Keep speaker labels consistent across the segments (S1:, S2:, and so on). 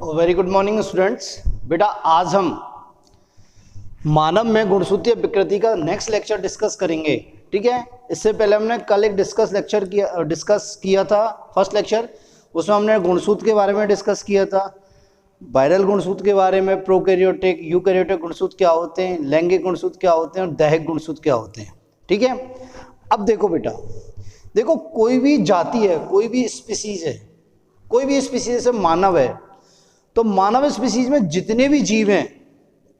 S1: Very good morning students. बेटा आज हम मानव में गुणसूत्रीय विकृति का नेक्स्ट लेक्चर डिस्कस करेंगे। ठीक है, इससे पहले हमने कल एक डिस्कस किया था फर्स्ट लेक्चर। उसमें हमने गुणसूत्र के बारे में डिस्कस किया था, वायरल गुणसूत्र के बारे में, प्रोकैरियोटिक यूकैरियोटिक गुणसूत्र क्या होते हैं, लैंगिक गुणसूत्र क्या होते हैं और दैहिक गुणसूत्र क्या होते हैं। ठीक है, अब देखो बेटा, देखो कोई भी जाति है, कोई भी स्पीसीज है, कोई भी स्पीसीज जैसे मानव है, तो मानव स्पीसीज में जितने भी जीव हैं,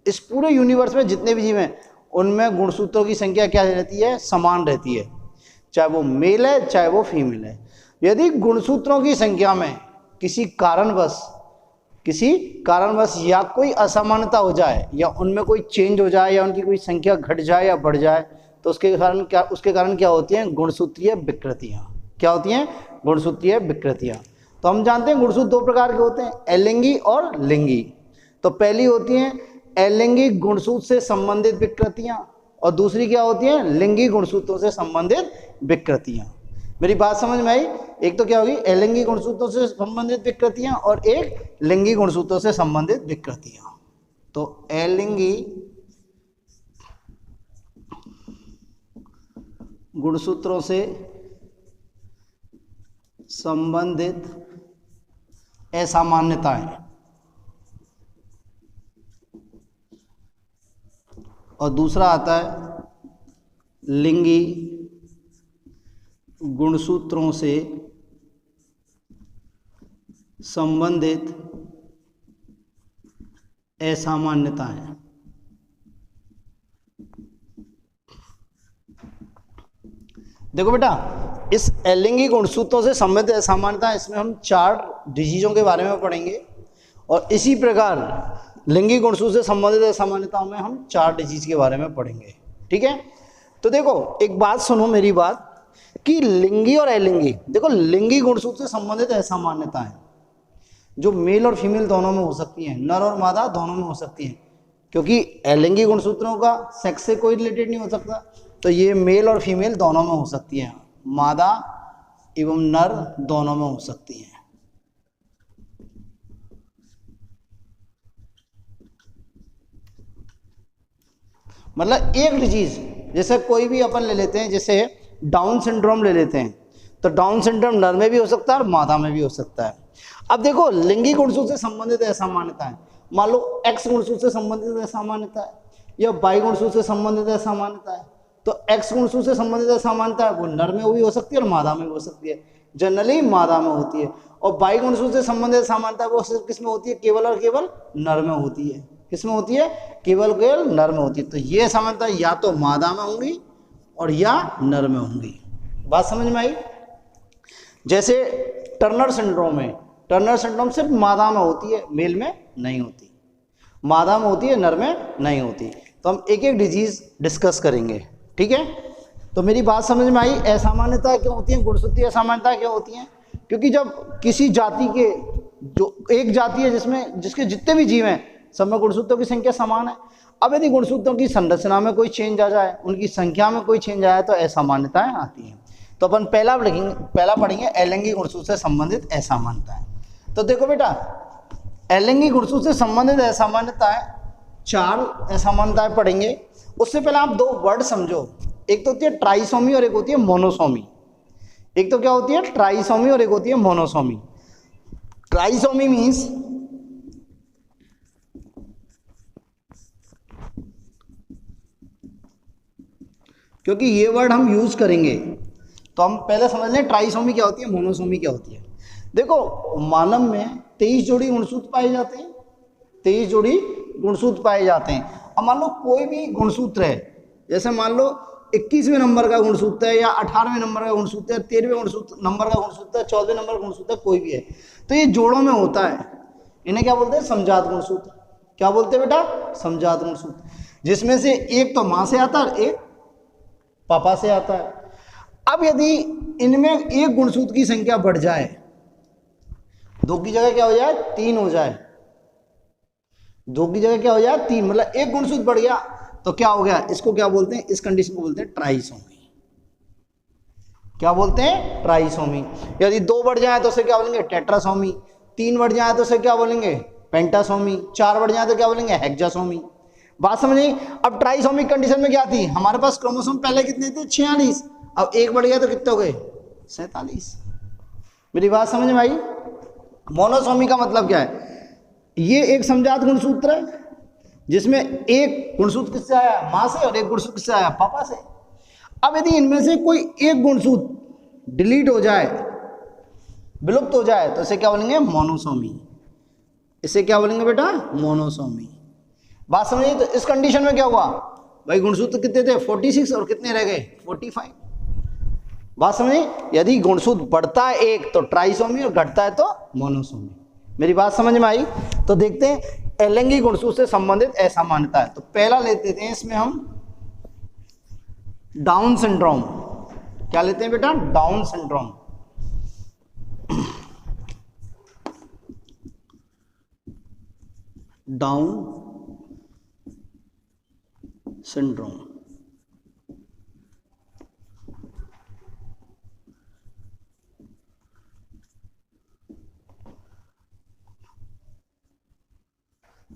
S1: इस पूरे यूनिवर्स में जितने भी जीव हैं, उनमें गुणसूत्रों की संख्या क्या रहती है? समान रहती है, चाहे वो मेल है चाहे वो फीमेल है। यदि गुणसूत्रों की संख्या में किसी कारणवश या कोई असामान्यता हो जाए या उनमें कोई चेंज हो जाए या उनकी कोई संख्या घट जाए या बढ़ जाए, तो उसके कारण क्या होती हैं? गुणसूत्रीय विकृतियाँ। क्या होती हैं? गुणसूत्रीय विकृतियाँ। तो हम जानते हैं गुणसूत्र दो प्रकार के होते हैं, अलिंगी और लिंगी। तो पहली होती हैं अलिंगी गुणसूत्र से संबंधित विकृतियां और दूसरी क्या होती हैं? लिंगी गुणसूत्रों से संबंधित विकृतियां। मेरी बात समझ में आई? एक तो क्या होगी? अलिंगी गुणसूत्रों से संबंधित विकृतियां और एक लिंगी गुणसूत्रों से संबंधित विकृतियां। तो अलिंगी गुणसूत्रों से संबंधित असामान्यताएं और दूसरा आता है लिंगी गुणसूत्रों से संबंधित असामान्यताएं। देखो बेटा, इस अलिंगी गुणसूत्रों से संबंधित असामान्यता, इसमें हम 4 डिजीजों के बारे में पढ़ेंगे और इसी प्रकार लिंगी गुणसूत्र से संबंधित असामान्यताओं में हम 4 डिजीज के बारे में पढ़ेंगे। ठीक है, तो देखो एक बात सुनो मेरी बात, कि लिंगी और अलिंगी, देखो लिंगी गुणसूत्र से संबंधित असामान्यताएं जो मेल और फीमेल दोनों में हो सकती हैं, नर और मादा दोनों में हो सकती हैं, क्योंकि अलिंगी गुणसूत्रों का सेक्स से कोई रिलेटेड नहीं हो सकता, तो ये मेल और फीमेल दोनों में हो सकती हैं, मादा एवं नर दोनों में हो सकती हैं। मतलब एक डिजीज, जैसे कोई भी अपन ले लेते हैं, जैसे डाउन सिंड्रोम ले लेते हैं, तो डाउन सिंड्रोम नर में भी हो सकता है और मादा में भी हो सकता है। अब देखो लिंगी गुणसूत्र से संबंधित असामान्यता है, मान लो एक्स गुणसूत्र से संबंधित असामान्यता है या वाई गुणसूत्र से संबंधित असामान्यता है, तो एक्स गुणसूत्र से संबंधित असामान्यता है वो नर में भी हो सकती है और मादा में भी हो सकती है, जनरली मादा में होती है। और वाई गुणसूत्र से संबंधित असामान्यता वो सिर्फ किस में होती है? केवल और केवल नर में होती है। किस में होती है? केवल नर में होती है। तो ये समानता या तो मादा में होंगी और या नर में होंगी। बात समझ में आई? जैसे टर्नर सिंड्रोम है, टर्नर सिंड्रोम सिर्फ मादा में होती है, मेल में नहीं होती, मादा में होती है, नर में नहीं होती। तो हम एक एक डिजीज डिस्कस करेंगे। ठीक है, तो मेरी बात समझ में आई? असामान्यता क्यों होती है, गुणसूत्रीय असामान्यता क्यों होती है? क्योंकि जब किसी जाति के, जो एक जाति है जिसके जितने भी जीव हैं, सब में गुणसूत्रों की संख्या समान है। अब यदि गुणसूत्रों की संरचना में कोई चेंज आ जाए, उनकी संख्या में कोई चेंज आए, तो असामान्यताएं आती हैं। तो अपन पहला पढ़ेंगे अलिंगी गुणसूत्र से संबंधित असामान्यताएं। तो देखो बेटा, अलिंगी गुणसूत्र से संबंधित असामान्यताएं 4 असामान्यताएं पढ़ेंगे। उससे पहले आप 2 वर्ड समझो, एक तो होती है ट्राइसोमी और एक होती है मोनोसोमी। एक तो क्या होती है? ट्राइसोमी और एक होती है मोनोसोमी। ट्राइसोमी मीन्स क्योंकि ये वर्ड हम यूज करेंगे, तो हम पहले समझ लें ट्राइसोमी क्या होती है, मोनोसोमी क्या होती है। देखो मानव में 23 जोड़ी गुणसूत्र पाए जाते हैं, 23 जोड़ी गुणसूत्र पाए जाते हैं। अब मान लो कोई भी गुणसूत्र है, जैसे मान लो 21वें नंबर का गुणसूत्र है या 18वें नंबर का गुणसूत्र है, 13वें नंबर का गुणसूत्र है, 14वें नंबर का गुणसूत्र, कोई भी है, तो ये जोड़ों में होता है। इन्हें क्या बोलते हैं? समजात गुणसूत्र। क्या बोलते हैं बेटा? समजात गुणसूत्र, जिसमें से एक तो माँ से आता है और एक पापा से आता है। अब यदि इनमें एक गुणसूत्र की संख्या बढ़ जाए, 2 की जगह क्या हो जाए? 3 हो जाए, 2 की जगह क्या हो जाए? 3, मतलब एक गुणसूत्र बढ़ गया, तो क्या हो गया? इसको क्या बोलते हैं? इस कंडीशन को बोलते हैं ट्राइसोमी। क्या बोलते हैं? ट्राइसोमी। यदि 2 बढ़ जाए तो उसे क्या बोलेंगे? टेट्रासोमी। 3 बढ़ जाए तो उसे क्या बोलेंगे? पेंटासोमी, 4 बढ़ जाए तो क्या बोलेंगे, हेक्सासोमी। बात समझिए। अब ट्राइसोमिक कंडीशन में क्या थी, हमारे पास क्रोमोसोम पहले कितने थे, 46, अब 1 बढ़ गया तो कितने हो गए, 47। मेरी बात समझ में आई। मोनोसोमी का मतलब क्या है, ये एक समजात गुणसूत्र है जिसमें एक गुणसूत्र किससे आया, माँ से, और एक गुणसूत्र किससे आया, पापा से। अब यदि इनमें से कोई एक गुणसूत्र डिलीट हो जाए, विलुप्त हो जाए, तो इसे क्या बोलेंगे, मोनोसोमी। इसे क्या बोलेंगे बेटा, मोनोसोमी। बात समझिए। तो इस कंडीशन में क्या हुआ भाई, गुणसूत्र कितने थे, 46, और कितने रह गए, 45। बात समझिए। यदि गुणसूत्र बढ़ता है एक तो ट्राइसोमी, और घटता है तो मोनोसोमी। मेरी बात समझ में आई। तो देखते हैं एलिंगी गुणसूत्र से संबंधित ऐसा मान्यता है। तो पहला लेते हैं इसमें हम डाउन सिंड्रोम। क्या लेते हैं बेटा, डाउन सिंड्रोम। Down syndrome.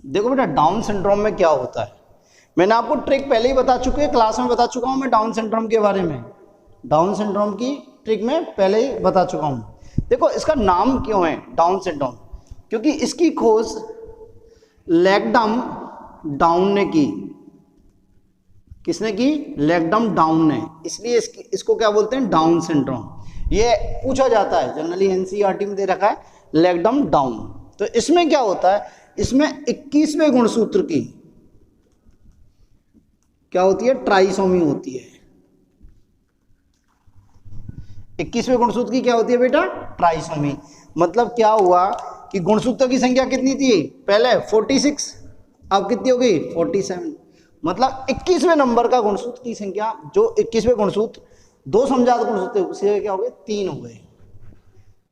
S1: देखो बेटा, डाउन सिंड्रोम में क्या होता है, मैंने आपको ट्रिक पहले ही बता चुके हैं, क्लास में बता चुका हूं मैं डाउन सिंड्रोम के बारे में। डाउन सिंड्रोम की ट्रिक में पहले ही बता चुका हूं। देखो इसका नाम क्यों है डाउन सिंड्रोम, क्योंकि इसकी खोज लैगडम डाउन ने की। किसने की, लैगडम डाउन ने, इसलिए इसको क्या बोलते हैं, डाउन सिंड्रोम। ये पूछा जाता है जनरली, एनसीईआरटी में दे रखा है लैगडम डाउन। तो इसमें क्या होता है, इसमें 21वें गुणसूत्र की क्या होती है, ट्राइसोमी होती है। 21वें गुणसूत्र की क्या होती है बेटा, ट्राइसोमी। मतलब क्या हुआ कि गुणसूत्रों की संख्या कितनी थी, पहले 46, अब कितनी हो गई, 47। मतलब 21वें नंबर का गुणसूत्र की संख्या, जो 21वें गुणसूत्र, दो समजात गुणसूत्र उससे क्या हो गए, 3 हो गए।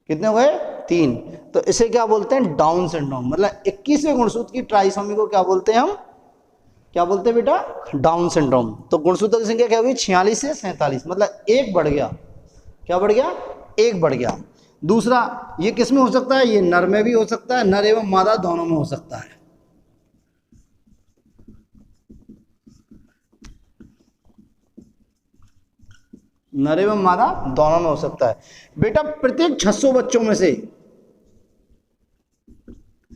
S1: कितने हो गए, 3। तो इसे क्या बोलते हैं, डाउन सिंड्रोम। मतलब 21वें गुणसूत्र की ट्राइसोमी को क्या बोलते हैं हम, क्या बोलते हैं बेटा, डाउन सिंड्रोम। तो गुणसूत्रों की संख्या क्या हुई, 46 से 47, मतलब 1 बढ़ गया। क्या बढ़ गया, 1 बढ़ गया। दूसरा, ये किस में हो सकता है, ये नर में भी हो सकता है, नर एवं मादा दोनों में हो सकता है। नर एवं मादा दोनों में हो सकता है। बेटा प्रत्येक 600 बच्चों में से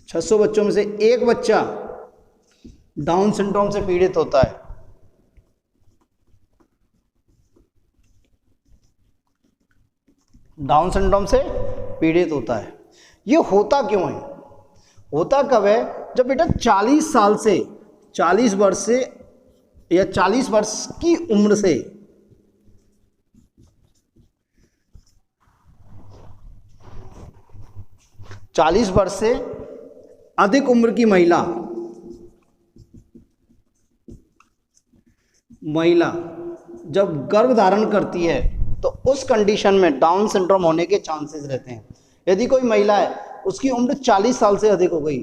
S1: 600 बच्चों में से एक बच्चा डाउन सिंड्रोम से पीड़ित होता है। डाउन सिंड्रोम से पीड़ित होता है। ये होता क्यों है, होता कब है, जब बेटा 40 साल से 40 वर्ष से या 40 वर्ष की उम्र से 40 वर्ष से अधिक उम्र की महिला जब गर्भ धारण करती है तो उस कंडीशन में डाउन सिंड्रोम होने के चांसेस रहते हैं। यदि कोई महिला है, उसकी उम्र 40 साल से अधिक हो गई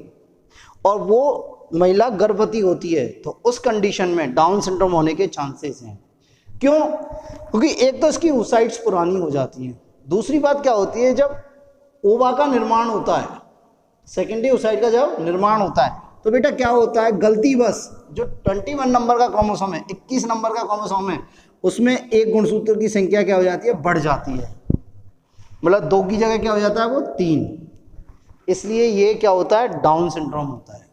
S1: और वो महिला गर्भवती होती है, तो उस कंडीशन में डाउन सिंड्रोम होने के चांसेस हैं। क्यों, क्योंकि एक तो इसकी oocytes पुरानी हो जाती हैं। दूसरी बात क्या होती है, जब ओवा का निर्माण होता है, सेकेंडरी oocyte का जब निर्माण होता है, तो बेटा क्या होता है, गलती बस जो 21 नंबर का क्रोमोसोम है, 21 नंबर का क्रोमोसोम है, उसमें एक गुणसूत्र की संख्या क्या हो जाती है, बढ़ जाती है। मतलब 2 की जगह क्या हो जाता है, वो 3। इसलिए ये क्या होता है, डाउन सिंड्रोम होता है।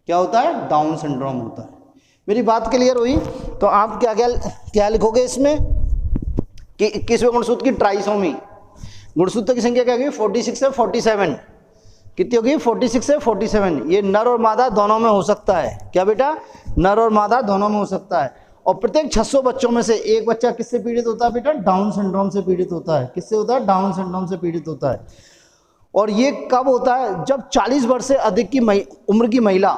S1: क्या होता है, डाउन सिंड्रोम होता है। मेरी बात क्लियर हुई। तो आप क्या लिखोगे इसमें कि 21वें गुणसूत्र की ट्राइसोमी, गुणसूत्र की संख्या क्या होगी, 46 से 47। कितनी होगी, 46 से 47। ये नर और मादा दोनों में हो सकता है। क्या बेटा, नर और मादा दोनों में हो सकता है। और प्रत्येक 600 बच्चों में से एक बच्चा किससे पीड़ित होता है बेटा, डाउन सिंड्रोम से पीड़ित होता है। किससे होता है, डाउन सिंड्रोम से पीड़ित होता है। और ये कब होता है, जब 40 वर्ष से अधिक की उम्र की महिला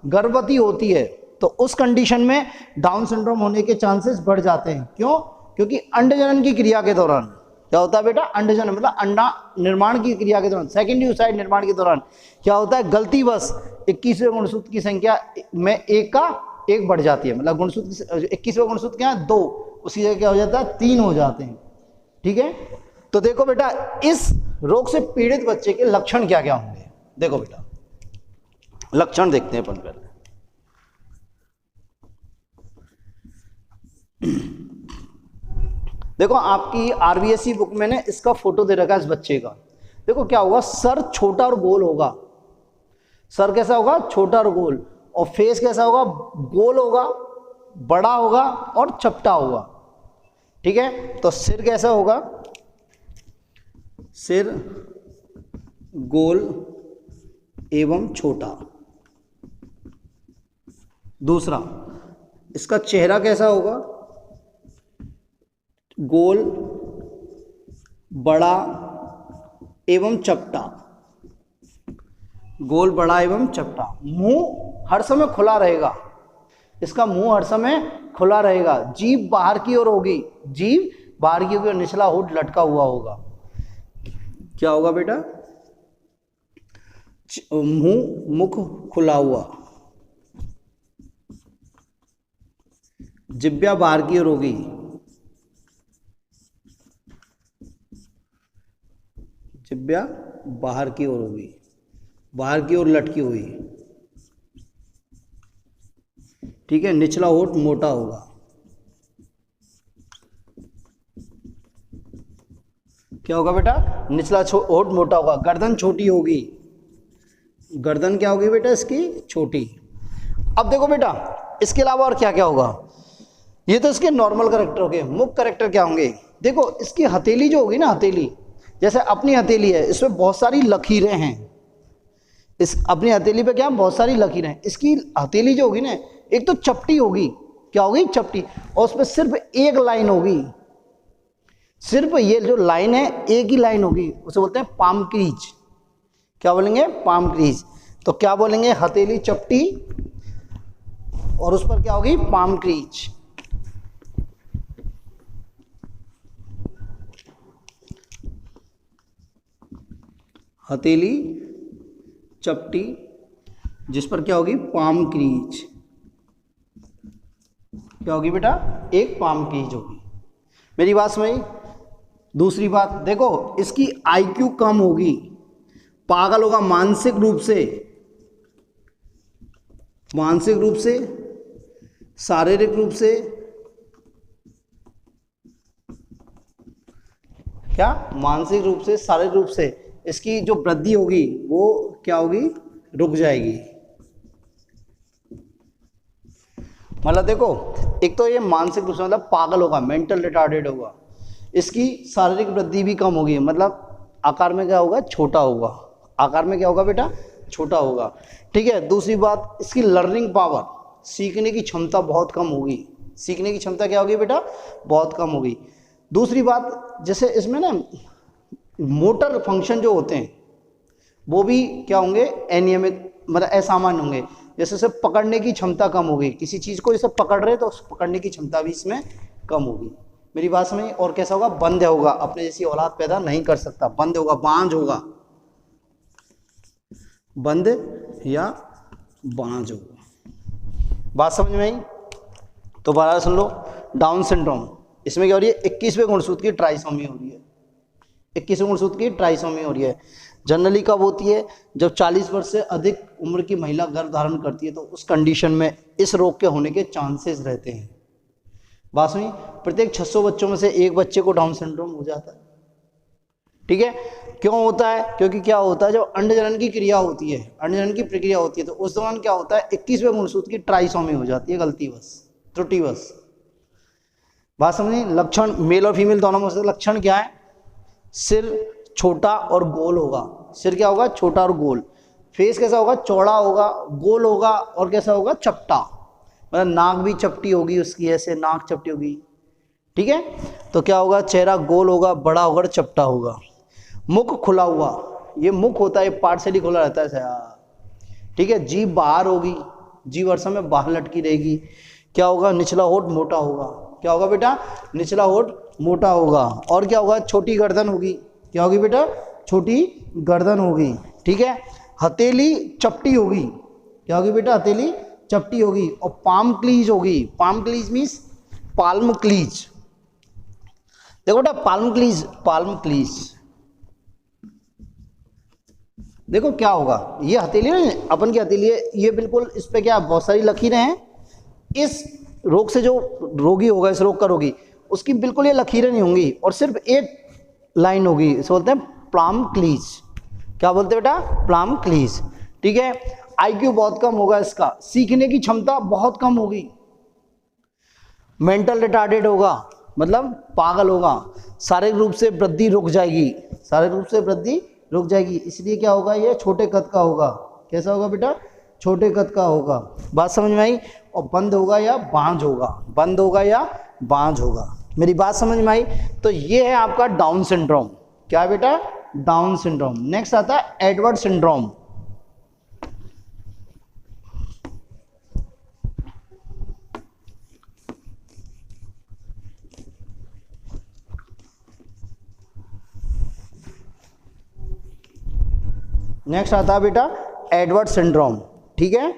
S1: गर्भवती होती है, तो उस कंडीशन में डाउन सिंड्रोम होने के चांसेस बढ़ जाते हैं। क्यों, क्योंकि अंडजनन की क्रिया के दौरान क्या होता है बेटा, अंडजन मतलब अंडा निर्माण की क्रिया के दौरान, सेकेंडरी oocyte निर्माण के दौरान क्या होता है, गलतीवश 21वें गुणसूत्र की संख्या में एक बढ़ जाती है। मतलब गुणसूत्र 21वें गुणसूत्र क्या है, 2, उसी जगह क्या हो जाता है, 3 हो जाते हैं। ठीक है। तो देखो बेटा, इस रोग से पीड़ित बच्चे के लक्षण क्या क्या होंगे। देखो बेटा, लक्षण देखते हैं अपन पहले। देखो आपकी आरबीएसई बुक में ने इसका फोटो दे रखा है इस बच्चे का। देखो क्या होगा, सर छोटा और गोल होगा। सर कैसा होगा, छोटा और गोल, और फेस कैसा होगा, गोल होगा, बड़ा होगा और चपटा होगा। ठीक है, तो सिर कैसा होगा, सिर गोल एवं छोटा। दूसरा, इसका चेहरा कैसा होगा, गोल, बड़ा एवं चपटा। गोल, बड़ा एवं चपटा। मुंह हर समय खुला रहेगा, इसका मुंह हर समय खुला रहेगा। जीभ बाहर की ओर होगी, जीभ बाहर की ओर, निचला होंठ लटका हुआ होगा। क्या होगा बेटा, मुख खुला हुआ, जिह्वा बाहर की ओर होगी, जिह्वा बाहर की ओर होगी, बाहर की ओर लटकी हुई। ठीक है, निचला होंठ मोटा होगा। क्या होगा बेटा, निचला होंठ मोटा होगा। गर्दन छोटी होगी, गर्दन क्या होगी बेटा इसकी, छोटी। अब देखो बेटा इसके अलावा और क्या क्या होगा, ये तो इसके नॉर्मल करेक्टर हो गए। मुख्य करेक्टर क्या होंगे, देखो इसकी हथेली जो होगी ना, हथेली जैसे अपनी हथेली है, इसमें बहुत सारी लकीरें हैं। इस अपनी हथेली पे क्या, बहुत सारी लकीरें हैं। इसकी हथेली जो होगी ना, एक तो चपटी होगी, क्या होगी, चपटी, और उसमें सिर्फ एक लाइन होगी, सिर्फ ये जो लाइन है एक ही लाइन होगी, उसे बोलते हैं पाम क्रीज। क्या बोलेंगे, पाम क्रीज। तो क्या बोलेंगे, हथेली चपटी और उस पर क्या होगी, पाम क्रीज। हथेली चपटी जिस पर क्या होगी, पाम क्रीज। क्या होगी बेटा, एक पाम क्रीज होगी। मेरी बात समझी। दूसरी बात देखो, इसकी आईक्यू कम होगी, पागल होगा मानसिक रूप से, मानसिक रूप से, शारीरिक रूप से, क्या, मानसिक रूप से, शारीरिक रूप से इसकी जो वृद्धि होगी वो क्या होगी, रुक जाएगी। मतलब देखो, एक तो ये मानसिक रूप से मतलब पागल होगा, मेंटल रिटार्डेड होगा। इसकी शारीरिक वृद्धि भी कम होगी, मतलब आकार में क्या होगा, छोटा होगा। आकार में क्या होगा बेटा, छोटा होगा। ठीक है, दूसरी बात, इसकी लर्निंग पावर, सीखने की क्षमता बहुत कम होगी। सीखने की क्षमता क्या होगी बेटा, बहुत कम होगी। दूसरी बात, जैसे इसमें ना मोटर फंक्शन जो होते हैं वो भी क्या होंगे, अनियमित, मतलब असामान्य होंगे। जैसे इसे पकड़ने की क्षमता कम होगी, किसी चीज़ को इसे पकड़ रहे तो पकड़ने की क्षमता भी इसमें कम होगी। मेरी बात समझ। और कैसा होगा, बंद होगा, अपने जैसी औलाद पैदा नहीं कर सकता, बंद होगा, बांझ होगा, बंद या बांझ होगा। बात समझ में आई। तो बारह सुन लो, डाउन सिंड्रोम, इसमें क्या हो रही है, 21वें गुणसूत्र की ट्राइसोमी हो रही है। 21वें गुणसूत्र की ट्राइसोमी हो रही है। जनरली कब होती है, जब 40 वर्ष से अधिक उम्र की महिला गर्भ धारण करती है, तो उस कंडीशन में इस रोग के होने के चांसेस रहते हैं। बात सुनिए, प्रत्येक 600 बच्चों में से एक बच्चे को डाउन सिंड्रोम हो जाता है। ठीक है, क्यों होता है, क्योंकि क्या होता है, जब अंडजनन की क्रिया होती है, अंडजनन की प्रक्रिया होती है, तो उस दौरान क्या होता है, 21वें गुणसूत्र की ट्राइसोमी हो जाती है, गलतीवश, त्रुटिवश। बात समझिए। लक्षण मेल और फीमेल दोनों में से लक्षण क्या है, सिर छोटा और गोल होगा। सिर क्या होगा, छोटा और गोल। फेस कैसा होगा, चौड़ा होगा, गोल होगा, और कैसा होगा, चपटा, मतलब नाक भी चपटी होगी उसकी, ऐसे नाक चपटी होगी। ठीक है, तो क्या होगा, चेहरा गोल होगा, बड़ा होगा, चपटा होगा। मुख खुला हुआ, ये मुख होता है पार्शियली खुला रहता है ऐसा। ठीक है, जीभ बाहर होगी, जीभ हर समय बाहर लटकी रहेगी। क्या होगा, निचला होंठ मोटा होगा। क्या होगा बेटा, निचला होंठ मोटा होगा। और क्या होगा, छोटी गर्दन होगी। क्या होगी बेटा, छोटी गर्दन होगी। ठीक है, हथेली चपटी होगी। क्या होगी बेटा, हथेली चपटी होगी। और पाम क्लीज होगी। Palm crease means palm crease. देखो बेटा, पाल्म क्लीज, पाल्म क्लीज, देखो क्या होगा, ये हथेली है अपन की हथेली है, ये बिल्कुल इस पे क्या बहुत सारी लकीरें हैं। इस रोग से जो रोगी होगा, इस रोग का रोगी, उसकी बिल्कुल ये लकीरें नहीं होंगी और सिर्फ एक लाइन होगी, इसे बोलते हैं प्लाम क्लीज। क्या बोलते हैं बेटा? प्लाम क्लीज। ठीक है। आईक्यू बहुत कम होगा इसका, सीखने की क्षमता बहुत कम होगी, मेंटल रिटार्डेड होगा, मतलब पागल होगा, शारीरिक रूप से वृद्धि रुक जाएगी, शारीरिक रूप से वृद्धि रुक जाएगी। इसलिए क्या होगा, ये छोटे कद का होगा। कैसा होगा बेटा? छोटे कद का होगा। बात समझ में आई? और बंद होगा या बांझ होगा, बंद होगा या बांझ होगा। मेरी बात समझ में आई? तो ये है आपका डाउन सिंड्रोम। क्या बेटा? Down syndrome. नेक्स्ट आता है एडवर्ड सिंड्रोम। नेक्स्ट आता है बेटा एडवर्ड सिंड्रोम। ठीक है।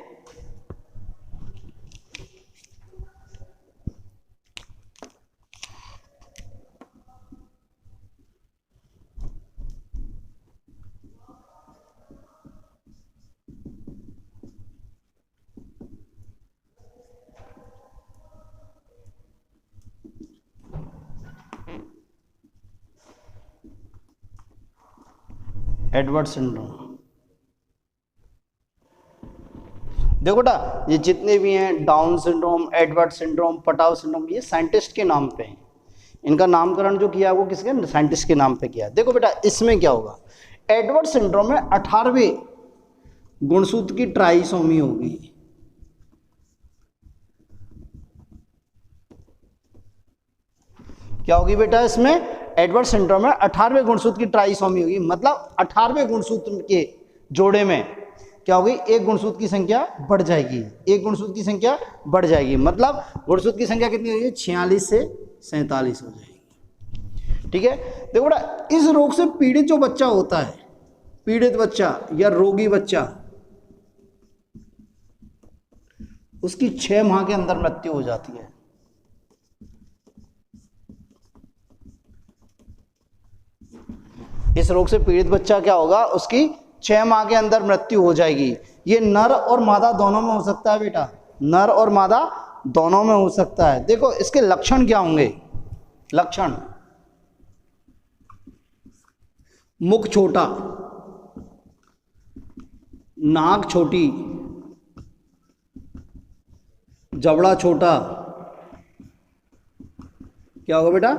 S1: Edward syndrome. देखो बेटा, ये जितने भी हैं डाउन सिंड्रोम, एडवर्ड सिंड्रोम, पटाव सिंड्रोम, ये साइंटिस्ट के नाम पे हैं। इनका नामकरण जो किया वो किसके? साइंटिस्ट के नाम पे किया। देखो बेटा, इसमें क्या होगा, एडवर्ड सिंड्रोम में 18वें गुणसूत्र की ट्राइसोमी होगी। क्या होगी बेटा? इसमें एडवर्ड सिंड्रोम में 18वें गुणसूत्र की ट्राइसोमी होगी, मतलब 18वें गुणसूत्र के जोड़े में क्या होगी, एक गुणसूत्र की संख्या बढ़ जाएगी, एक गुणसूत्र की संख्या बढ़ जाएगी, मतलब गुणसूत्र की संख्या कितनी होगी? 46 से 47 हो जाएगी। ठीक है। देखो बेटा, इस रोग से पीड़ित जो बच्चा होता है, पीड़ित बच्चा या रोगी बच्चा, उसकी 6 माह के अंदर मृत्यु हो जाती है। इस रोग से पीड़ित बच्चा क्या होगा, उसकी 6 माह के अंदर मृत्यु हो जाएगी। ये नर और मादा दोनों में हो सकता है बेटा, नर और मादा दोनों में हो सकता है। देखो इसके लक्षण क्या होंगे? लक्षण, मुख छोटा, नाक छोटी, जबड़ा छोटा। क्या होगा बेटा?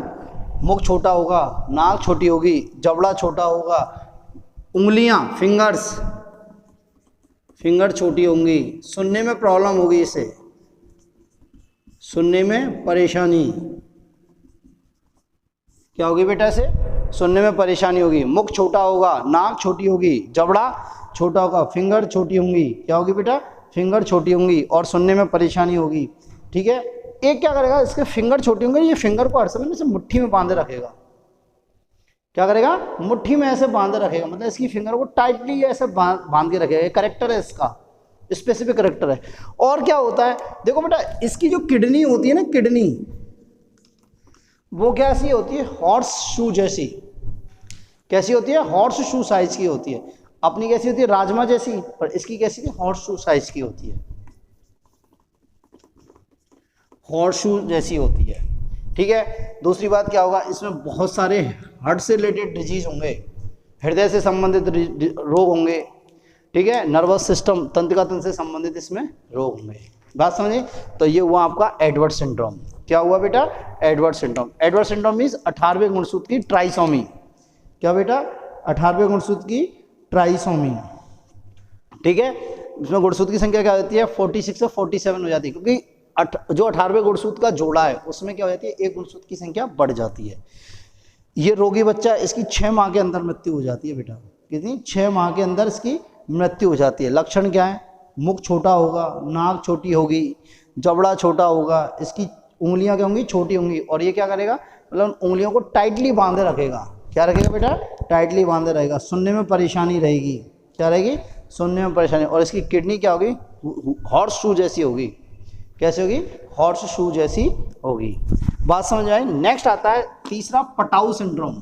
S1: मुख छोटा होगा, नाक छोटी होगी, जबड़ा छोटा होगा, उंगलियां, फिंगर छोटी होंगी, सुनने में प्रॉब्लम होगी, इसे सुनने में परेशानी। क्या होगी बेटा? इसे सुनने में परेशानी होगी। मुख छोटा होगा, नाक छोटी होगी, जबड़ा छोटा होगा, फिंगर छोटी होंगी। क्या होगी बेटा? फिंगर छोटी होंगी और सुनने में परेशानी होगी। ठीक है। एक क्या करेगा, इसके फिंगर छोटी होंगे, ये फिंगर को हर समय इसे मुट्ठी में बांधे रखेगा। क्या करेगा? मुट्ठी में ऐसे बांधे रखेगा, मतलब इसकी फिंगर को टाइटली ऐसे बांध के रखेगा। ये करेक्टर है इसका, स्पेसिफिक करेक्टर है। और क्या होता है, देखो बेटा, इसकी जो किडनी होती है ना, किडनी, वो कैसी होती है? हॉर्स शू जैसी। कैसी होती है? हॉर्स शू साइज की होती है। अपनी कैसी होती है? राजमा जैसी, पर इसकी कैसी थी? हॉर्स शू साइज की होती है, हॉर्स शू जैसी होती है। ठीक है। दूसरी बात क्या होगा, इसमें बहुत सारे हार्ट से रिलेटेड डिजीज होंगे, हृदय से संबंधित रोग होंगे। ठीक है। नर्वस सिस्टम, तंत्रिका तंत्र से संबंधित इसमें रोग होंगे। बात समझे? तो ये हुआ आपका एडवर्ड सिंड्रोम। क्या हुआ बेटा? Edward syndrome. Edward syndrome means 18वें गुणसूत्र की ट्राइसोमी। क्या बेटा? 18वें गुणसूत्र की ट्राइसोमी। ठीक है। इसमें गुणसूत्र की संख्या क्या होती है? 46 से 47 हो जाती है, क्योंकि जो 18वें गुणसूत्र का जोड़ा है उसमें क्या हो जाती है? एक गुणसूत्र की संख्या बढ़ जाती है। ये रोगी बच्चा, इसकी 6 माह के अंदर मृत्यु हो जाती है बेटा। कितनी? 6 माह के अंदर इसकी मृत्यु हो जाती है। लक्षण क्या है? मुख छोटा होगा, नाक छोटी होगी, जबड़ा छोटा होगा, इसकी उंगलियां क्या होंगी? छोटी होंगी। और ये क्या करेगा? मतलब उंगलियों को टाइटली बांधे रखेगा। क्या रखेगा बेटा? टाइटली बांधे रहेगा। सुनने में परेशानी रहेगी। क्या रहेगी? सुनने में परेशानी। और इसकी किडनी क्या होगी? हॉर्स शू जैसी होगी। कैसे होगी? हॉर्स शू जैसी होगी। बात समझ आई? नेक्स्ट आता है तीसरा, पटाऊ सिंड्रोम।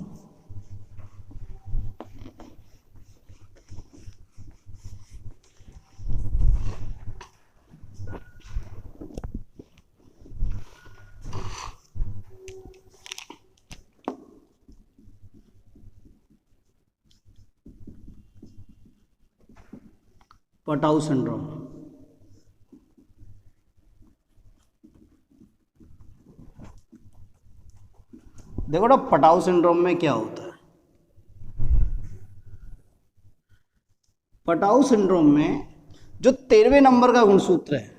S1: Patau syndrome. देखो ना पटाउ सिंड्रोम में क्या होता है। पटाउ सिंड्रोम में जो 13वें नंबर का गुणसूत्र है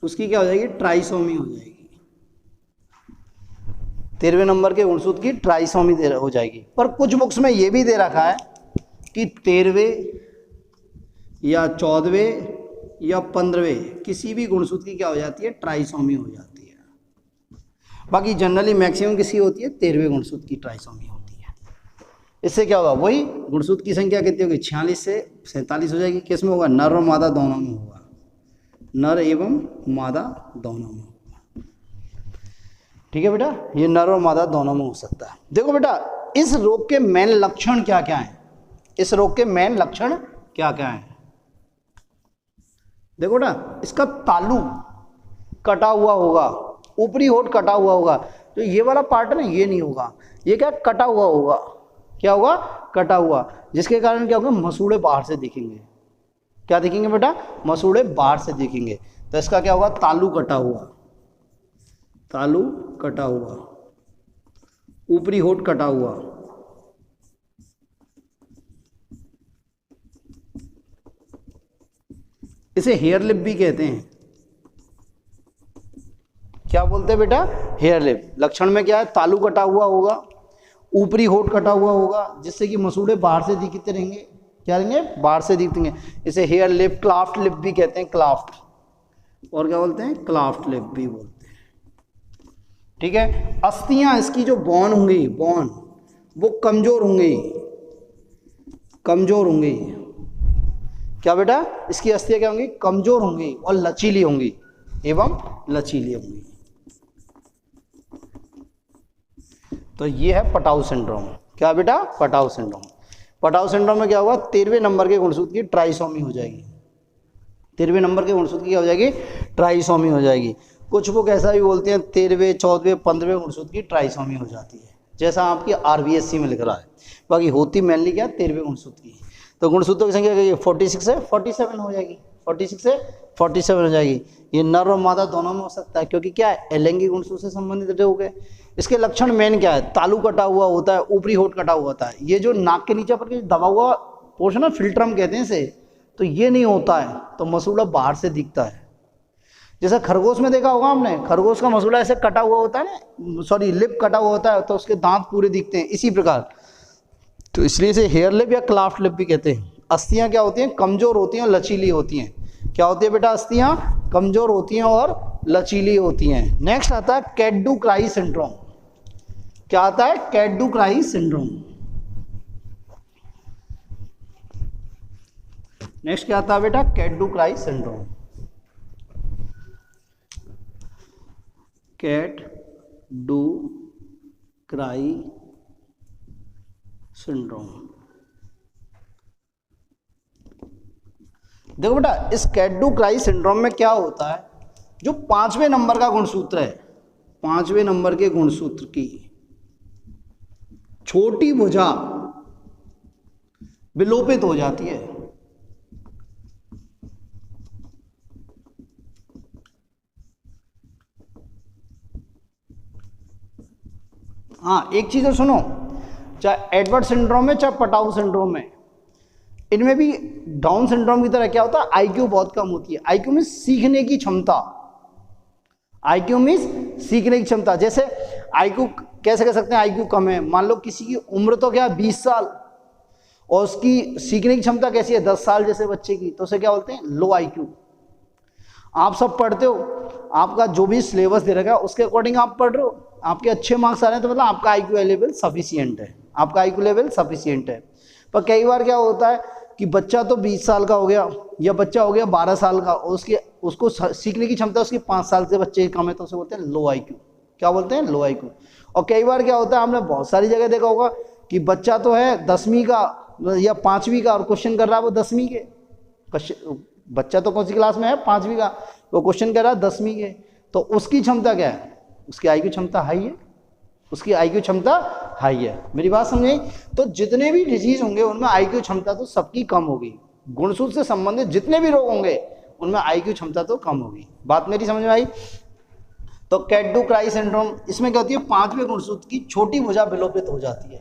S1: उसकी क्या हो जाएगी, ट्राइसोमी हो जाएगी। 13वें नंबर के गुणसूत्र की ट्राइसोमी हो जाएगी। पर कुछ बुक्स में ये भी दे रखा है कि 13वें या 14वें या 15वें किसी भी गुणसूत्र की क्या हो जाती है, ट्राइसोमी हो जाती है। बाकी जनरली मैक्सिमम किसी होती है 13वें गुणसूत्र की ट्राइसोमी होती है। इससे क्या होगा, वही गुणसूत्र की संख्या कितनी होगी, 46 से 47 हो जाएगी। किस में होगा, नर और मादा दोनों में होगा, नर एवं मादा दोनों में। ठीक है बेटा, ये नर और मादा दोनों में हो सकता है। देखो बेटा, इस रोग के मेन लक्षण क्या क्या हैं, इस रोग के मेन लक्षण क्या क्या हैं। देखो ना, इसका तालू कटा हुआ होगा, ऊपरी होठ कटा हुआ होगा। तो ये वाला पार्ट है ना, ये नहीं होगा, ये क्या कटा हुआ होगा, क्या होगा, कटा हुआ, जिसके कारण क्या होगा, मसूड़े बाहर से दिखेंगे। क्या दिखेंगे बेटा, मसूड़े बाहर से दिखेंगे। तो इसका क्या होगा, तालू कटा हुआ, तालू कटा हुआ, ऊपरी होठ कटा हुआ। इसे हेयर लिप भी कहते हैं। क्या बोलते हैं बेटा, हेयर लिप। लक्षण में क्या है, तालू कटा हुआ होगा, ऊपरी होठ कटा हुआ होगा, जिससे कि मसूड़े बाहर से दिखते रहेंगे। क्या रहेंगे, बाहर से दिखेंगे। इसे हेयर लिप, क्लाफ्ट लिप भी कहते हैं, क्लाफ्ट, और क्या बोलते हैं, क्लाफ्ट लिप भी बोलते हैं। ठीक है, अस्थियां इसकी जो बोन होंगी, बोन वो कमजोर होंगी, कमजोर होंगी। क्या बेटा, इसकी अस्थियां क्या होंगी, कमजोर होंगी और लचीली होंगी, एवं लचीली होंगी। तो ये है पटाउ सिंड्रोम। क्या बेटा, पटाउ सिंड्रोम। पटाउ सिंड्रोम में क्या होगा, 13वें नंबर के गुणसूत्र की ट्राइसोमी हो जाएगी। 13वें नंबर के गुणसूत्र की क्या हो जाएगी, ट्राइसोमी हो जाएगी। कुछ लोग ऐसा भी बोलते हैं 13वें, 14वें, 15वें गुणसूत्र की ट्राइसोमी हो जाती है, जैसा आपकी RBSC में लिख रहा है। बाकी होती मेनली क्या, 13वें गुणसूत्र की। तो गुणसूत्रों की संख्या 46 से 47 हो जाएगी, 46 से 47 हो जाएगी। ये नर और मादा दोनों में हो सकता है, क्योंकि क्या है, एलैंगिक गुणसूत्र से संबंधित हो गए। इसके लक्षण मेन क्या है, तालू कटा हुआ होता है, ऊपरी होठ कटा हुआ होता है। ये जो नाक के नीचे पर दबा हुआ पोर्शन है, फिल्ट्रम कहते हैं इसे, तो ये नहीं होता है, तो मसूड़ा बाहर से दिखता है। जैसे खरगोश में देखा होगा हमने, खरगोश का मसूड़ा ऐसे कटा हुआ होता है ना, सॉरी लिप कटा हुआ होता है, तो उसके दांत पूरे दिखते हैं, इसी प्रकार। तो इसलिए इसे हेयर लिप या क्लाफ्ट लिप भी कहते हैं। अस्थियां क्या होती हैं, कमजोर होती हैं और लचीली होती हैं। क्या होती है बेटा, अस्थियां कमजोर होती हैं और लचीली होती हैं। नेक्स्ट आता है कैट-डू-क्राई सिंड्रोम। क्या आता है, कैट-डू-क्राई सिंड्रोम। नेक्स्ट क्या आता है बेटा, कैट-डू-क्राई सिंड्रोम। Cat-do-cry syndrome. देखो बेटा, इस कैट-डू-क्राई सिंड्रोम में क्या होता है, जो 5वें नंबर का गुणसूत्र है, 5वें नंबर के गुणसूत्र की छोटी भुजा विलोपित हो जाती है। हाँ, एक चीज और सुनो, चाहे एडवर्ड सिंड्रोम में चाहे पटाउ सिंड्रोम में, इनमें भी डाउन सिंड्रोम की तरह क्या होता है, आईक्यू बहुत कम होती है। आईक्यू में सीखने की क्षमता, आईक्यू में सीखने की क्षमता। जैसे आईक्यू कैसे कह सकते हैं, आईक्यू कम है, मान लो किसी की उम्र तो क्या 20 साल और उसकी सीखने की क्षमता कैसी है, 10 साल जैसे बच्चे की, तो उसे क्या बोलते हैं, लो आईक्यू। आप सब पढ़ते हो, आपका जो भी सिलेबस दे रखा है उसके अकॉर्डिंग आप पढ़ रहे हो, आपके अच्छे मार्क्स आ रहे हैं, तो मतलब आपका आईक्यू लेवल सफिशिएंट है, आपका आईक्यू लेवल सफिशिएंट है। पर कई बार क्या होता है कि बच्चा तो 20 साल का हो गया या बच्चा हो गया 12 साल का और उसको सीखने की क्षमता उसकी 5 साल से बच्चे की कम है, तो उसे बोलते हैं लो आईक्यू। क्या बोलते हैं, लो आईक्यू। और कई बार क्या होता है, हमने बहुत सारी जगह देखा होगा कि बच्चा तो है 10वीं का या 5वीं का और क्वेश्चन कर रहा है वो 10वीं के, बच्चा तो कौन सी क्लास में है, 5वीं का, वो क्वेश्चन कर रहा है 10वीं के, तो उसकी क्षमता क्या है, उसकी आईक्यू क्षमता हाई है, उसकी आईक्यू क्षमता हाई है। मेरी बात समझे? तो जितने भी डिजीज होंगे उनमें आईक्यू क्षमता तो सबकी कम होगी। गुणसूत्र से संबंधित जितने भी रोग होंगे उनमें आईक्यू क्षमता तो कम होगी। बात मेरी समझ में आई? तो कैट डू क्राई सिंड्रोम, इसमें क्या होती है, 5वें गुणसूत्र की छोटी भुजा विलोपित हो जाती है।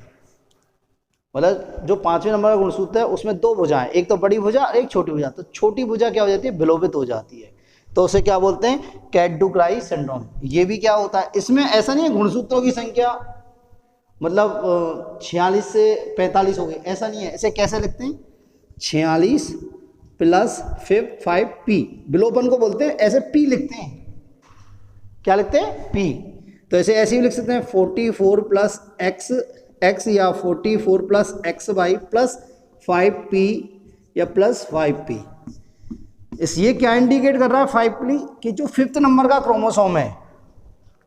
S1: मतलब जो 5वें नंबर का गुणसूत्र है उसमें 2 भुजाएं, एक तो बड़ी भुजा और एक छोटी भुजा, तो छोटी भुजा क्या हो जाती है, विलोपित हो जाती है, तो उसे क्या बोलते हैं, कैट डू क्राई सिंड्रोम। ये भी क्या होता है, इसमें ऐसा नहीं है गुणसूत्रों की संख्या मतलब 46 से 45 हो गई, ऐसा नहीं है। इसे कैसे लिखते हैं, 46 प्लस 5p, विलोपन को बोलते हैं, ऐसे p लिखते हैं। क्या लिखते हैं, p। तो ऐसे ही लिख सकते हैं 44 प्लस x या 44 प्लस xy प्लस 5p या प्लस 5p। ये क्या इंडिकेट कर रहा है 5p, कि जो 5th नंबर का क्रोमोसोम है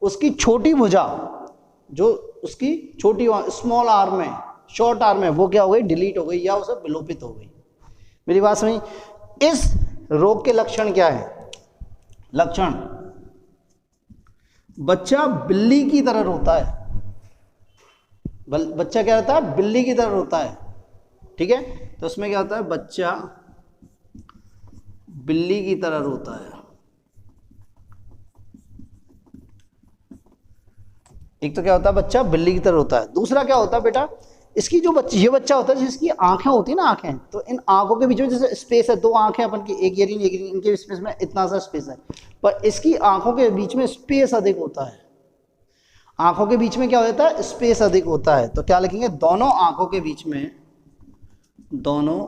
S1: उसकी छोटी भुजा, जो उसकी छोटी स्मॉल आर्म है, शॉर्ट आर्म है, वो क्या हो गई, डिलीट हो गई या उसे विलोपित हो गई। मेरी बात समझी? इस रोग के लक्षण क्या है? लक्षण, बच्चा बिल्ली की तरह रोता है। बच्चा क्या रहता है, बिल्ली की तरह रोता है। ठीक है, तो उसमें क्या होता है, बच्चा बिल्ली की तरह रोता है। एक तो क्या होता है, बच्चा बिल्ली की तरह रोता है। दूसरा क्या होता है बेटा, इसकी जो ये बच्चा होता है जिसकी आंखें होती है ना, आंखें, तो इन आंखों के बीच में जैसे स्पेस है, 2 आंखें अपन की, एक ये इनके स्पेस में इतना सा स्पेस है, पर इसकी आंखों के बीच में स्पेस अधिक होता है। आंखों के बीच में क्या होता है, स्पेस अधिक होता है। तो क्या लिखेंगे, दोनों आंखों के बीच में, दोनों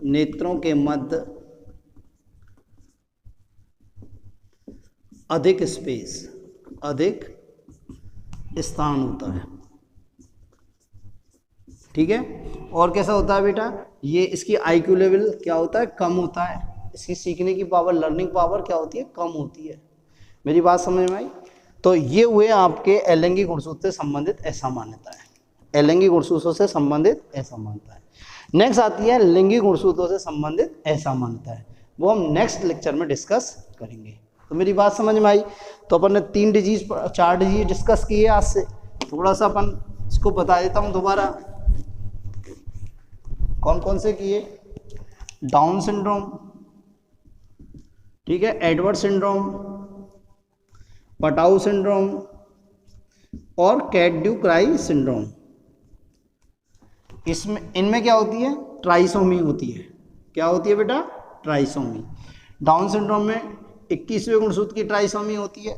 S1: नेत्रों के मध्य अधिक स्पेस, अधिक स्थान होता है। ठीक है, और कैसा होता है बेटा, ये इसकी आईक्यू लेवल क्या होता है, कम होता है। इसकी सीखने की पावर, लर्निंग पावर क्या होती है, कम होती है। मेरी बात समझ में आई? तो ये हुए आपके एलेंगी गुणसूत्र से संबंधित असामान्यता है। एलेंगी गुणसूत्रों से संबंधित असामान्यता है। नेक्स्ट आती है लिंगी गुणसूत्रों से संबंधित असामान्यता है, वो हम नेक्स्ट लेक्चर में डिस्कस करेंगे। तो मेरी बात समझ में आई? तो अपन ने 4 डिजीज डिस्कस किए आज से। थोड़ा सा अपन इसको बता देता हूँ दोबारा, कौन कौन से किए। डाउन सिंड्रोम, ठीक है, एडवर्ड सिंड्रोम, पटाऊ सिंड्रोम और कैट डू क्राई सिंड्रोम। इनमें क्या होती है, ट्राइसोमी होती है। क्या होती है बेटा, ट्राइसोमी। डाउन सिंड्रोम में 21वें गुणसूत्र की ट्राइसोमी होती है।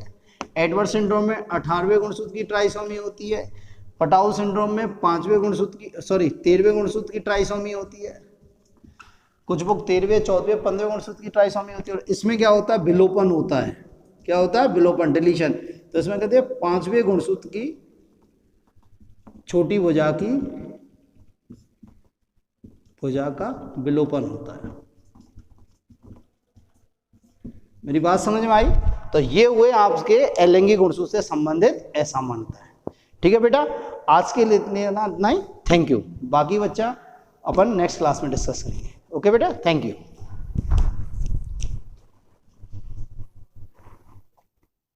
S1: एडवर्ड सिंड्रोम में 18वें गुणसूत्र की ट्राइसोमी होती है। पटाऊ सिंड्रोम में 13वें गुणसूत्र की ट्राइसोमी होती है। कुछ बुक 13वें, 14वें, 15वें गुणसूत्र की ट्राइसोमी होती है। और इसमें क्या होता है, विलोपन होता है। क्या होता है, विलोपन, डिलीशन। तो इसमें कहते हैं 5वें गुणसूत्र की छोटी भुजा का विलोपन होता है। मेरी बात समझ में आई? तो ये हुए आपके एलेंगी गुणसूत्र से संबंधित असामान्यता है। ठीक है बेटा, आज के लिए इतना ही। Thank you. बाकी बच्चा अपन नेक्स्ट क्लास में डिस्कस करेंगे। ओके बेटा, थैंक यू।